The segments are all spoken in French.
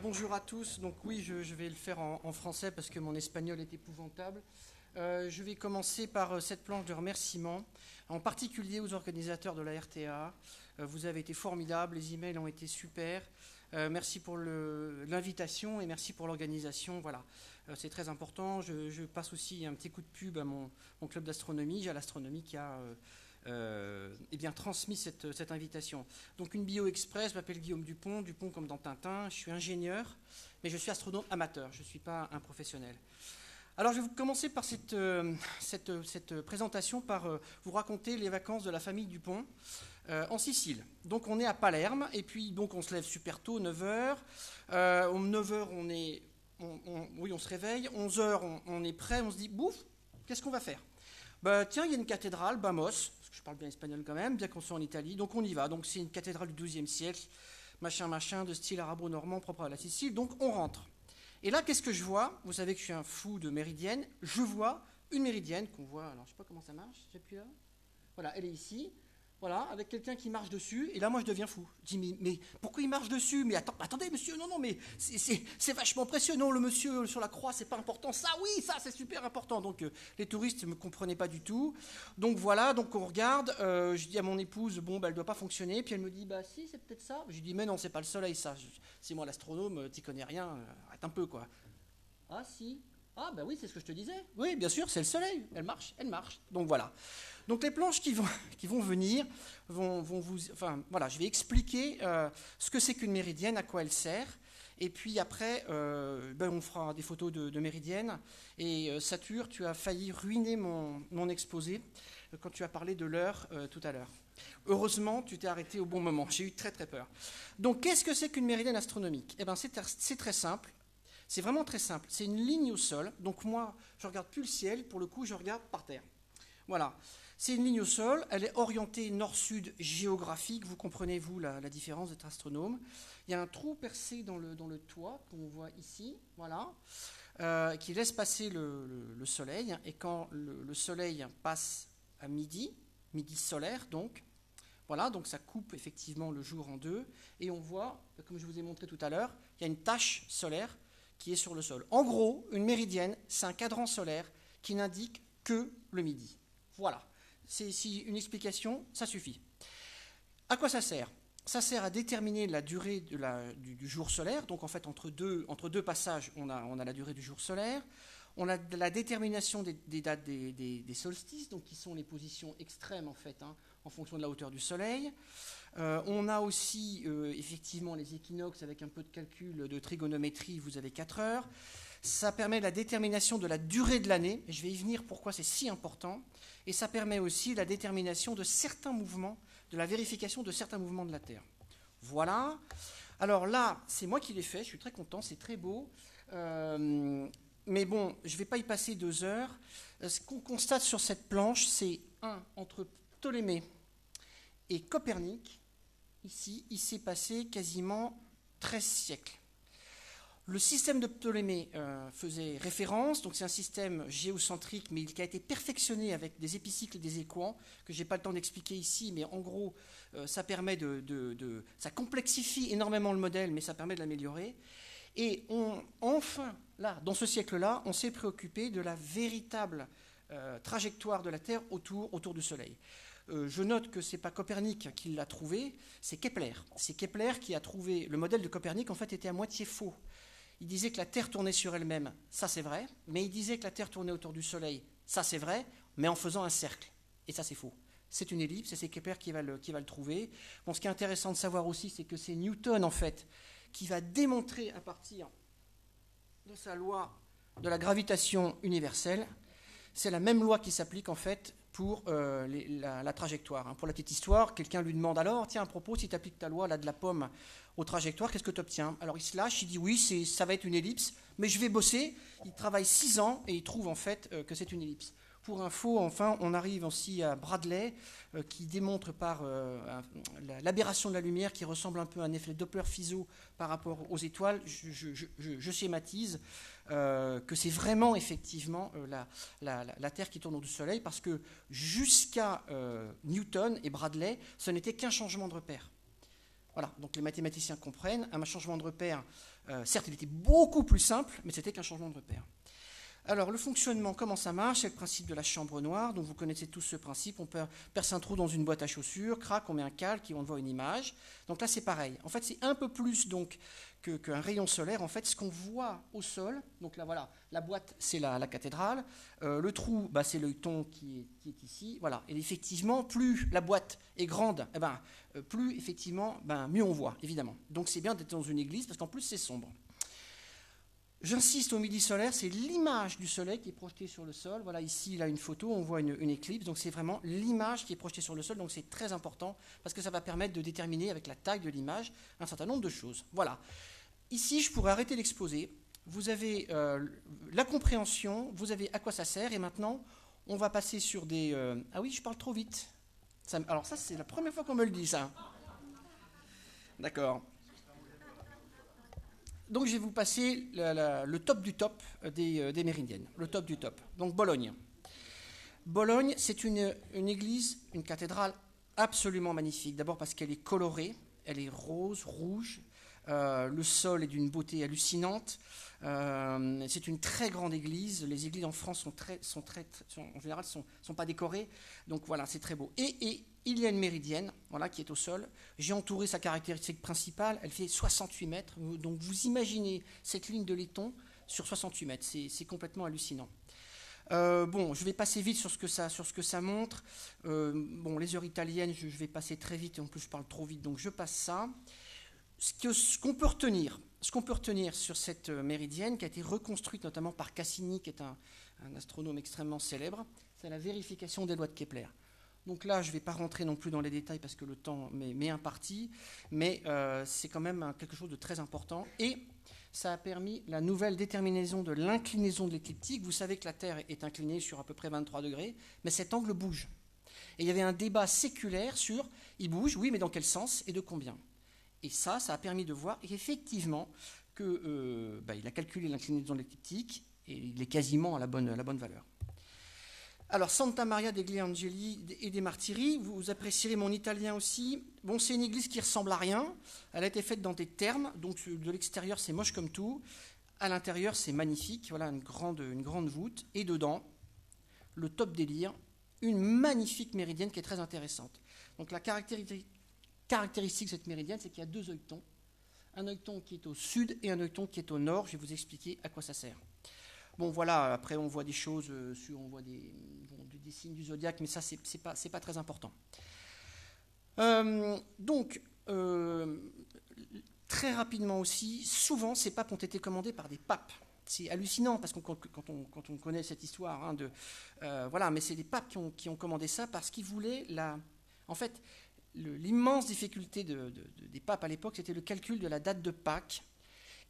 Bonjour à tous. Donc oui, je vais le faire en français parce que mon espagnol est épouvantable. Je vais commencer par cette planche de remerciements, en particulier aux organisateurs de la RTA. Vous avez été formidables, les emails ont été super. Merci pour l'invitation et merci pour l'organisation. Voilà, c'est très important. Je passe aussi un petit coup de pub à mon club d'astronomie. J'ai l'astronomie qui a transmis cette invitation. Donc une bio express, je m'appelle Guillaume Dupont comme dans Tintin, je suis ingénieur, mais je suis astronome amateur, je ne suis pas un professionnel. Alors je vais commencer par cette présentation par vous raconter les vacances de la famille Dupont en Sicile. Donc on est à Palerme, et puis donc on se lève super tôt, 9h. 9h on se réveille, 11h on est prêt, on se dit, bouf, qu'est-ce qu'on va faire? Tiens, il y a une cathédrale, Bamos, je parle bien espagnol quand même, bien qu'on soit en Italie, donc on y va. Donc c'est une cathédrale du XIIe siècle, machin, de style arabo-normand propre à la Sicile, donc on rentre. Et là, qu'est-ce que je vois? Vous savez que je suis un fou de méridienne. Je vois une méridienne qu'on voit, alors je ne sais pas comment ça marche, j'appuie là. Voilà, elle est ici. Voilà, avec quelqu'un qui marche dessus, et là moi je deviens fou. Je dis mais pourquoi il marche dessus? Mais attendez monsieur, non, mais c'est vachement précieux, non, le monsieur sur la croix c'est pas important, ça oui, ça c'est super important. Donc les touristes ne me comprenaient pas du tout. Donc voilà, donc on regarde, je dis à mon épouse, elle doit pas fonctionner, puis elle me dit si c'est peut-être ça. Je dis mais non, c'est pas le soleil ça, c'est moi l'astronome, t'y connais rien, arrête un peu quoi. Ah si, ah oui c'est ce que je te disais, oui bien sûr c'est le soleil, elle marche. Donc voilà. Donc les planches qui vont venir vont vous... Enfin voilà, je vais expliquer ce que c'est qu'une méridienne, à quoi elle sert. Et puis après, on fera des photos de méridiennes. Et Satur, tu as failli ruiner mon exposé quand tu as parlé de l'heure tout à l'heure. Heureusement, tu t'es arrêté au bon moment. J'ai eu très très peur. Donc qu'est-ce que c'est qu'une méridienne astronomique? C'est très simple. C'est vraiment très simple. C'est une ligne au sol. Donc moi, je ne regarde plus le ciel. Pour le coup, je regarde par terre. Voilà. C'est une ligne au sol, elle est orientée nord-sud géographique, vous comprenez, vous, la différence d'être astronome. Il y a un trou percé dans le toit, qu'on voit ici, voilà, qui laisse passer le soleil, et quand le soleil passe à midi solaire, donc, voilà, donc ça coupe effectivement le jour en deux, et on voit, comme je vous ai montré tout à l'heure, il y a une tache solaire qui est sur le sol. En gros, une méridienne, c'est un cadran solaire qui n'indique que le midi. Voilà. C'est une explication, ça suffit. À quoi ça sert? Ça sert à déterminer la durée du jour solaire. Donc en fait, entre deux passages, on a la durée du jour solaire. On a la détermination des dates des solstices, donc qui sont les positions extrêmes en fait, en fonction de la hauteur du soleil. On a aussi effectivement les équinoxes avec un peu de calcul de trigonométrie, vous avez 4 heures. Ça permet la détermination de la durée de l'année, et je vais y venir pourquoi c'est si important, et ça permet aussi la détermination de certains mouvements, de la vérification de certains mouvements de la Terre. Voilà. Alors là, c'est moi qui l'ai fait, je suis très content, c'est très beau, mais bon, je ne vais pas y passer 2 heures. Ce qu'on constate sur cette planche, c'est entre Ptolémée et Copernic, ici, il s'est passé quasiment 13 siècles. Le système de Ptolémée faisait référence, donc c'est un système géocentrique, mais qui a été perfectionné avec des épicycles et des équants, que je n'ai pas le temps d'expliquer ici, mais en gros, ça permet ça complexifie énormément le modèle, mais ça permet de l'améliorer. Et enfin, là, dans ce siècle-là, on s'est préoccupé de la véritable trajectoire de la Terre autour du Soleil. Je note que ce n'est pas Copernic qui l'a trouvé, c'est Kepler. C'est Kepler qui a trouvé... Le modèle de Copernic, en fait, était à moitié faux. Il disait que la Terre tournait sur elle-même, ça c'est vrai, mais il disait que la Terre tournait autour du Soleil, ça c'est vrai, mais en faisant un cercle. Et ça c'est faux. C'est une ellipse, et c'est Kepler qui va le trouver. Bon, ce qui est intéressant de savoir aussi, c'est que c'est Newton, en fait, qui va démontrer à partir de sa loi de la gravitation universelle, c'est la même loi qui s'applique, en fait, pour la trajectoire. Pour la petite histoire, quelqu'un lui demande alors, tiens, à propos, si tu appliques ta loi là, de la pomme aux trajectoires, qu'est-ce que tu obtiens? Alors il se lâche, il dit oui, ça va être une ellipse, mais je vais bosser. Il travaille 6 ans et il trouve en fait que c'est une ellipse. Pour info, enfin, on arrive aussi à Bradley, qui démontre par l'aberration de la lumière qui ressemble un peu à un effet Doppler-Fizeau par rapport aux étoiles. Je schématise que c'est vraiment effectivement la Terre qui tourne autour du Soleil, parce que jusqu'à Newton et Bradley, ce n'était qu'un changement de repère. Voilà, donc les mathématiciens comprennent, un changement de repère, certes il était beaucoup plus simple, mais c'était qu'un changement de repère. Alors le fonctionnement, comment ça marche? C'est le principe de la chambre noire, donc vous connaissez tous ce principe, on perce un trou dans une boîte à chaussures, crac, on met un calque et on voit une image. Donc là c'est pareil, en fait c'est un peu plus donc qu'un rayon solaire, en fait ce qu'on voit au sol, donc là voilà, la boîte c'est la cathédrale, le trou bah, c'est l'œilleton qui est ici, voilà, et effectivement plus la boîte est grande, eh ben, plus effectivement, ben, mieux on voit, évidemment. Donc c'est bien d'être dans une église parce qu'en plus c'est sombre. J'insiste au midi solaire, c'est l'image du soleil qui est projetée sur le sol. Voilà, ici, là, une photo, on voit une éclipse. Donc, c'est vraiment l'image qui est projetée sur le sol. Donc, c'est très important parce que ça va permettre de déterminer, avec la taille de l'image, un certain nombre de choses. Voilà. Ici, je pourrais arrêter l'exposé. Vous avez la compréhension, vous avez à quoi ça sert. Et maintenant, on va passer sur des... Ah oui, je parle trop vite. Alors ça, c'est la première fois qu'on me le dit, ça. D'accord. Donc je vais vous passer le top du top des méridiennes, le top du top. Donc Bologne. Bologne, c'est une église, une cathédrale absolument magnifique. D'abord parce qu'elle est colorée, elle est rose, rouge. Le sol est d'une beauté hallucinante. C'est une très grande église. Les églises en France en général sont pas décorées. Donc voilà, c'est très beau. Et il y a une méridienne, voilà, qui est au sol. J'ai entouré sa caractéristique principale. Elle fait 68 mètres. Donc vous imaginez cette ligne de laiton sur 68 mètres. C'est complètement hallucinant. Bon, je vais passer vite sur ce que ça montre. Bon, les heures italiennes, je vais passer très vite. Et en plus, je parle trop vite, donc je passe ça. Ce qu'on peut retenir sur cette méridienne, qui a été reconstruite notamment par Cassini, qui est un astronome extrêmement célèbre, c'est la vérification des lois de Kepler. Donc là, je ne vais pas rentrer non plus dans les détails parce que le temps m'est imparti, mais c'est quand même quelque chose de très important. Et ça a permis la nouvelle déterminaison de l'inclinaison de l'écliptique. Vous savez que la Terre est inclinée sur à peu près 23 degrés, mais cet angle bouge. Et il y avait un débat séculaire sur, il bouge, oui, mais dans quel sens et de combien? Et ça a permis de voir effectivement qu'il a calculé l'inclinaison de l'écliptique et il est quasiment à la bonne valeur. Alors, Santa Maria degli Angeli et dei Martiri, vous apprécierez mon italien aussi. Bon, c'est une église qui ressemble à rien. Elle a été faite dans des thermes, donc de l'extérieur c'est moche comme tout. À l'intérieur c'est magnifique, voilà une grande voûte. Et dedans, le top délire, une magnifique méridienne qui est très intéressante. Donc la caractéristique de cette méridienne, c'est qu'il y a deux œilletons. Un œilleton qui est au sud et un œilleton qui est au nord. Je vais vous expliquer à quoi ça sert. Bon, voilà, après on voit des choses, on voit des signes du zodiaque, mais ça, c'est pas très important. Très rapidement aussi, souvent, ces papes ont été commandés par des papes. C'est hallucinant, parce que quand on connaît cette histoire, hein, voilà, mais c'est des papes qui ont commandé ça parce qu'ils voulaient en fait, l'immense difficulté des papes à l'époque, c'était le calcul de la date de Pâques,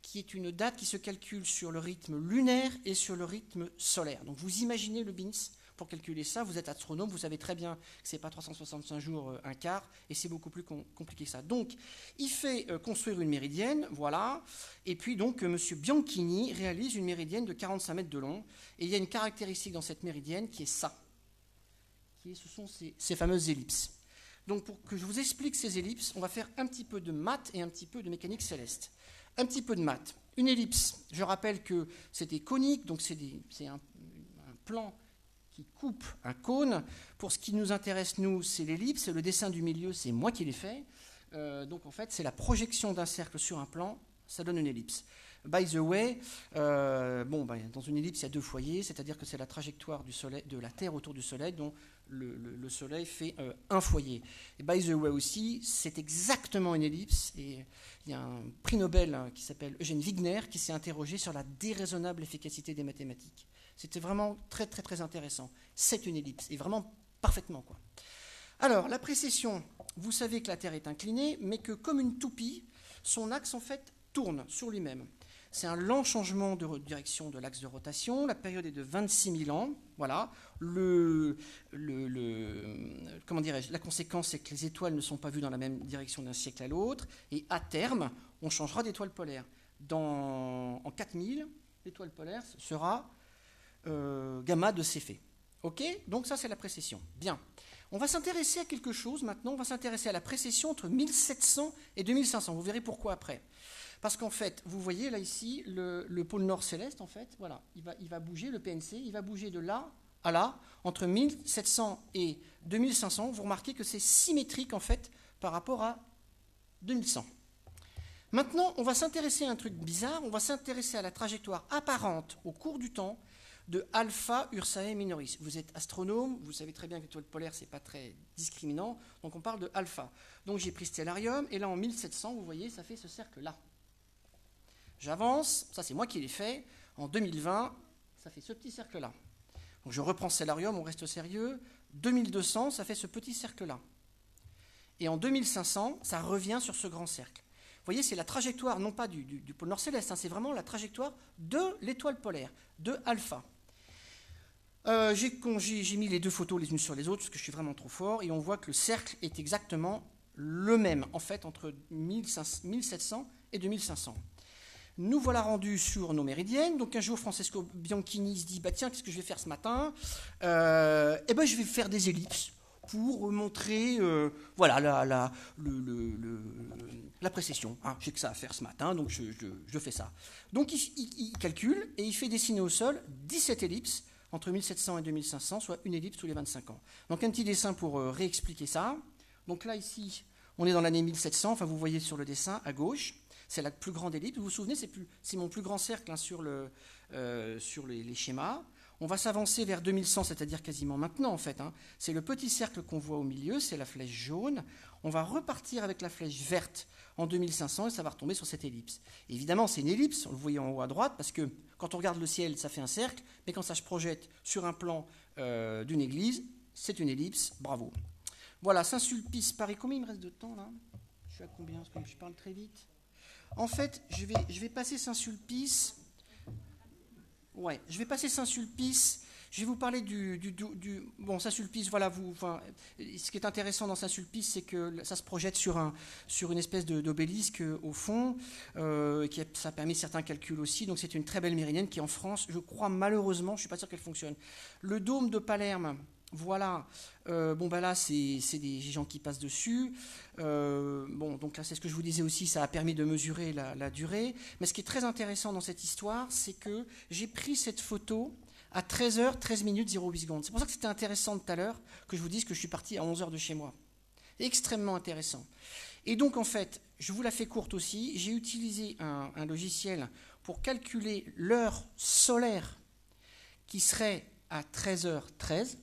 qui est une date qui se calcule sur le rythme lunaire et sur le rythme solaire. Donc vous imaginez le BINS pour calculer ça, vous êtes astronome, vous savez très bien que ce n'est pas 365 jours, un quart, et c'est beaucoup plus compliqué que ça. Donc il fait construire une méridienne, voilà, et puis donc M. Bianchini réalise une méridienne de 45 mètres de long, et il y a une caractéristique dans cette méridienne qui est ça, ce sont ces fameuses ellipses. Donc pour que je vous explique ces ellipses, on va faire un petit peu de maths et un petit peu de mécanique céleste. Un petit peu de maths. Une ellipse, je rappelle que c'était conique, donc c'est un plan qui coupe un cône. Pour ce qui nous intéresse, nous, c'est l'ellipse. Le dessin du milieu, c'est moi qui l'ai fait. Donc en fait, c'est la projection d'un cercle sur un plan, ça donne une ellipse. By the way, dans une ellipse, il y a deux foyers, c'est-à-dire que c'est la trajectoire de la Terre autour du Soleil dont le Soleil fait un foyer. Et by the way aussi, c'est exactement une ellipse, et il y a un prix Nobel qui s'appelle Eugène Wigner qui s'est interrogé sur la déraisonnable efficacité des mathématiques. C'était vraiment très très très intéressant. C'est une ellipse, et vraiment parfaitement, quoi. Alors, la précession, vous savez que la Terre est inclinée, mais que comme une toupie, son axe en fait tourne sur lui-même. C'est un lent changement de direction de l'axe de rotation. La période est de 26 000 ans. Voilà. La conséquence, c'est que les étoiles ne sont pas vues dans la même direction d'un siècle à l'autre. Et à terme, on changera d'étoile polaire. En 4000, l'étoile polaire sera Gamma de Céphée. OK ? Donc ça, c'est la précession. Bien. On va s'intéresser à quelque chose maintenant, on va s'intéresser à la précession entre 1700 et 2500. Vous verrez pourquoi après. Parce qu'en fait, vous voyez là ici, le pôle nord céleste, en fait, voilà, il va bouger, le PNC, il va bouger de là à là, entre 1700 et 2500. Vous remarquez que c'est symétrique, en fait, par rapport à 2100. Maintenant, on va s'intéresser à un truc bizarre, on va s'intéresser à la trajectoire apparente au cours du temps de Alpha Ursae Minoris. Vous êtes astronome, vous savez très bien que l'étoile polaire, c'est pas très discriminant, donc on parle de Alpha. Donc j'ai pris Stellarium, et là en 1700, vous voyez, ça fait ce cercle-là. J'avance, ça c'est moi qui l'ai fait, en 2020, ça fait ce petit cercle-là. Donc je reprends Stellarium, on reste sérieux, 2200, ça fait ce petit cercle-là. Et en 2500, ça revient sur ce grand cercle. Vous voyez, c'est la trajectoire, non pas du pôle nord céleste, hein, c'est vraiment la trajectoire de l'étoile polaire, de Alpha. J'ai mis les deux photos les unes sur les autres, parce que je suis vraiment trop fort, et on voit que le cercle est exactement le même, en fait, entre 1700 et 2500. Nous voilà rendus sur nos méridiennes. Donc un jour, Francesco Bianchini se dit, bah tiens, qu'est-ce que je vais faire ce matin? Eh ben, je vais faire des ellipses pour montrer voilà, la précession. Hein, j'ai que ça à faire ce matin, donc je fais ça. Donc il calcule et il fait dessiner au sol 17 ellipses entre 1700 et 2500, soit une ellipse tous les 25 ans. Donc un petit dessin pour réexpliquer ça. Donc là, ici, on est dans l'année 1700, enfin vous voyez sur le dessin à gauche, c'est la plus grande ellipse. Vous vous souvenez, c'est mon plus grand cercle hein, sur les schémas. On va s'avancer vers 2100, c'est-à-dire quasiment maintenant en fait. Hein. C'est le petit cercle qu'on voit au milieu, c'est la flèche jaune. On va repartir avec la flèche verte en 2500 et ça va retomber sur cette ellipse. Et évidemment, c'est une ellipse, on le voyait en haut à droite, parce que quand on regarde le ciel, ça fait un cercle, mais quand ça se projette sur un plan d'une église, c'est une ellipse, bravo. Voilà, Saint-Sulpice, Paris, combien il me reste de temps là? Je suis à combien? Parce que je parle très vite. En fait, je vais passer Saint-Sulpice. Ouais, je vais passer Saint-Sulpice. Je vais vous parler bon, Saint-Sulpice, voilà, ce qui est intéressant dans Saint-Sulpice, c'est que ça se projette sur une espèce d'obélisque au fond, ça a permis certains calculs aussi, donc c'est une très belle méridienne qui en France, je crois malheureusement, je ne suis pas sûr qu'elle fonctionne. Le dôme de Palerme, voilà, là c'est des gens qui passent dessus, donc là c'est ce que je vous disais aussi, ça a permis de mesurer la durée, mais ce qui est très intéressant dans cette histoire, c'est que j'ai pris cette photo à 13h, 13 minutes, 08 secondes. C'est pour ça que c'était intéressant tout à l'heure que je vous dise que je suis parti à 11h de chez moi. Extrêmement intéressant. Et donc, en fait, je vous la fais courte aussi, j'ai utilisé un logiciel pour calculer l'heure solaire qui serait à 13h13.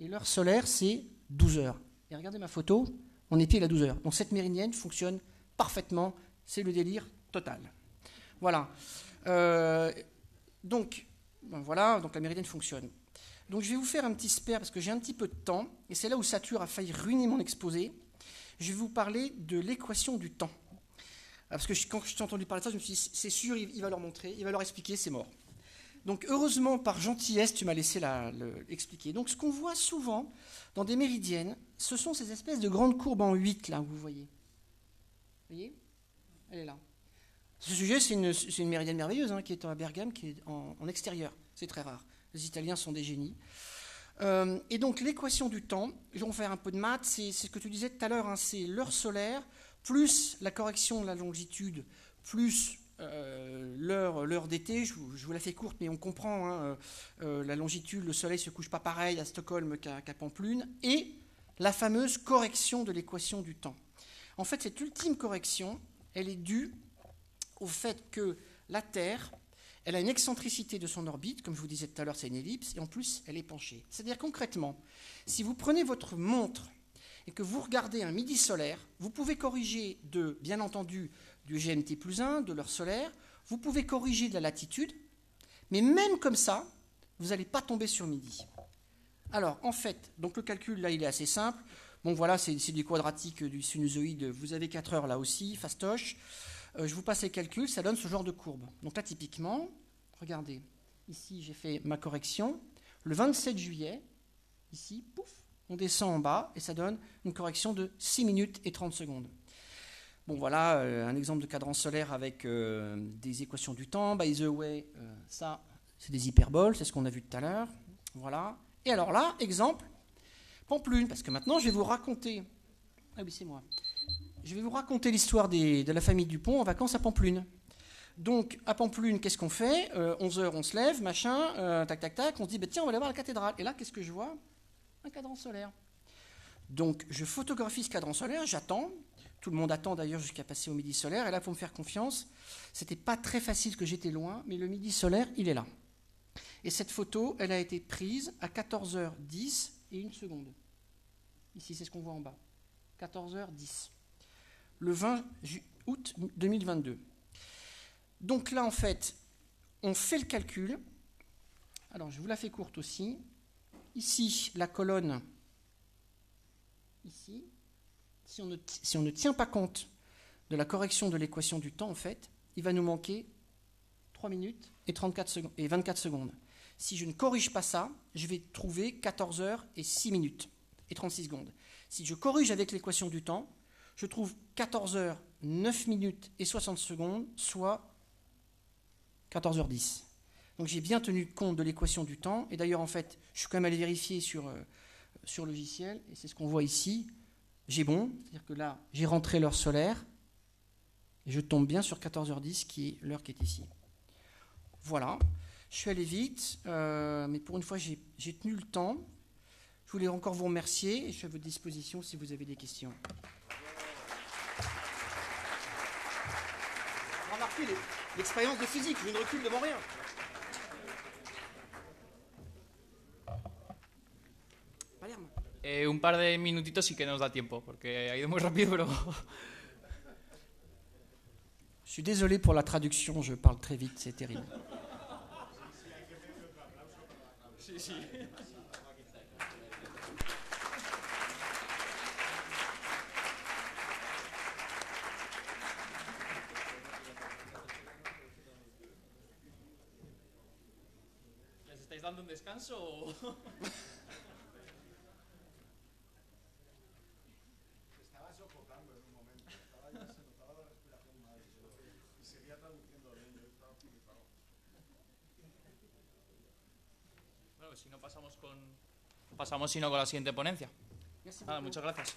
Et l'heure solaire, c'est 12h. Et regardez ma photo, on est pile à 12h. Donc cette méridienne fonctionne parfaitement, c'est le délire total. Voilà. Donc la méridienne fonctionne. Donc je vais vous faire un petit spare parce que j'ai un petit peu de temps, et c'est là où Satur a failli ruiner mon exposé. Je vais vous parler de l'équation du temps. Parce que quand je t'ai entendu parler de ça, je me suis dit, c'est sûr, il va leur montrer, il va leur expliquer, c'est mort. Donc heureusement, par gentillesse, tu m'as laissé l'expliquer. Donc ce qu'on voit souvent dans des méridiennes, ce sont ces espèces de grandes courbes en 8, là, vous voyez. Vous voyez? Elle est là. Ce sujet, c'est une méridienne merveilleuse qui est à Bergame, qui est en extérieur. C'est très rare. Les Italiens sont des génies. Et donc, l'équation du temps, on va faire un peu de maths, c'est ce que tu disais tout à l'heure, c'est l'heure solaire, plus la correction de la longitude, plus l'heure d'été. Je vous la fais courte, mais on comprend. La longitude, le soleil ne se couche pas pareil à Stockholm qu'à Pamplune. Et la fameuse correction de l'équation du temps. En fait, cette ultime correction, elle est due au fait que la Terre, elle a une excentricité de son orbite, comme je vous disais tout à l'heure, c'est une ellipse, et en plus, elle est penchée. C'est-à-dire concrètement, si vous prenez votre montre et que vous regardez un midi solaire, vous pouvez corriger bien entendu, du GMT plus 1, de l'heure solaire, vous pouvez corriger de la latitude, mais même comme ça, vous n'allez pas tomber sur midi. Alors, en fait, donc le calcul, là, il est assez simple. Bon, voilà, c'est du quadratique du sinusoïde. Vous avez 4 heures là aussi, fastoche. Je vous passe les calculs, ça donne ce genre de courbe. Donc là, typiquement, regardez, ici, j'ai fait ma correction. Le 27 juillet, ici, pouf, on descend en bas et ça donne une correction de 6 minutes et 30 secondes. Bon, voilà, un exemple de cadran solaire avec des équations du temps. By the way, ça, c'est des hyperboles, c'est ce qu'on a vu tout à l'heure. Voilà. Et alors là, exemple, Pampelune, parce que maintenant je vais vous raconter. Ah oui, c'est moi. Je vais vous raconter l'histoire de la famille Dupont en vacances à Pampelune. Donc, à Pampelune, qu'est-ce qu'on fait 11h, on se lève, machin, tac, tac, tac. On se dit, bah, tiens, on va aller voir la cathédrale. Et là, qu'est-ce que je vois? Un cadran solaire. Donc, je photographie ce cadran solaire, j'attends. Tout le monde attend d'ailleurs jusqu'à passer au midi solaire. Et là, il faut me faire confiance. C'était pas très facile que j'étais loin, mais le midi solaire, il est là. Et cette photo, elle a été prise à 14h10 et 1 seconde. Ici, c'est ce qu'on voit en bas. 14h10. Le 20 août 2022. Donc là, en fait, on fait le calcul. Alors, je vous la fais courte aussi. Ici, la colonne, ici, si on ne tient pas compte de la correction de l'équation du temps, en fait, il va nous manquer 3 minutes et 24 secondes. Si je ne corrige pas ça, je vais trouver 14 heures et 6 minutes et 36 secondes. Si je corrige avec l'équation du temps, je trouve 14 heures, 9 minutes et 60 secondes, soit 14h10. Donc j'ai bien tenu compte de l'équation du temps. Et d'ailleurs, en fait, je suis quand même allé vérifier sur le logiciel. Et c'est ce qu'on voit ici. J'ai bon. C'est-à-dire que là, j'ai rentré l'heure solaire. Et je tombe bien sur 14h10, qui est l'heure qui est ici. Voilà. Je suis allé vite. Mais pour une fois, j'ai tenu le temps. Je voulais encore vous remercier. Et je suis à votre disposition si vous avez des questions. Remarquez l'expérience de physique, je ne recule devant rien. Palerme. Un par de minutitos sí que nos da tiempo, porque ha ido muy rápido, pero... Je suis désolé pour la traduction, je parle très vite, c'est terrible. Sí, sí. ¿Les estáis dando un descanso o...? Estaba sofocando en un momento, se notaba la respiración mal y seguía traduciendo bien, yo estaba flipado. Bueno, pues si no pasamos sino con la siguiente ponencia. Merci Nada, beaucoup. muchas gracias.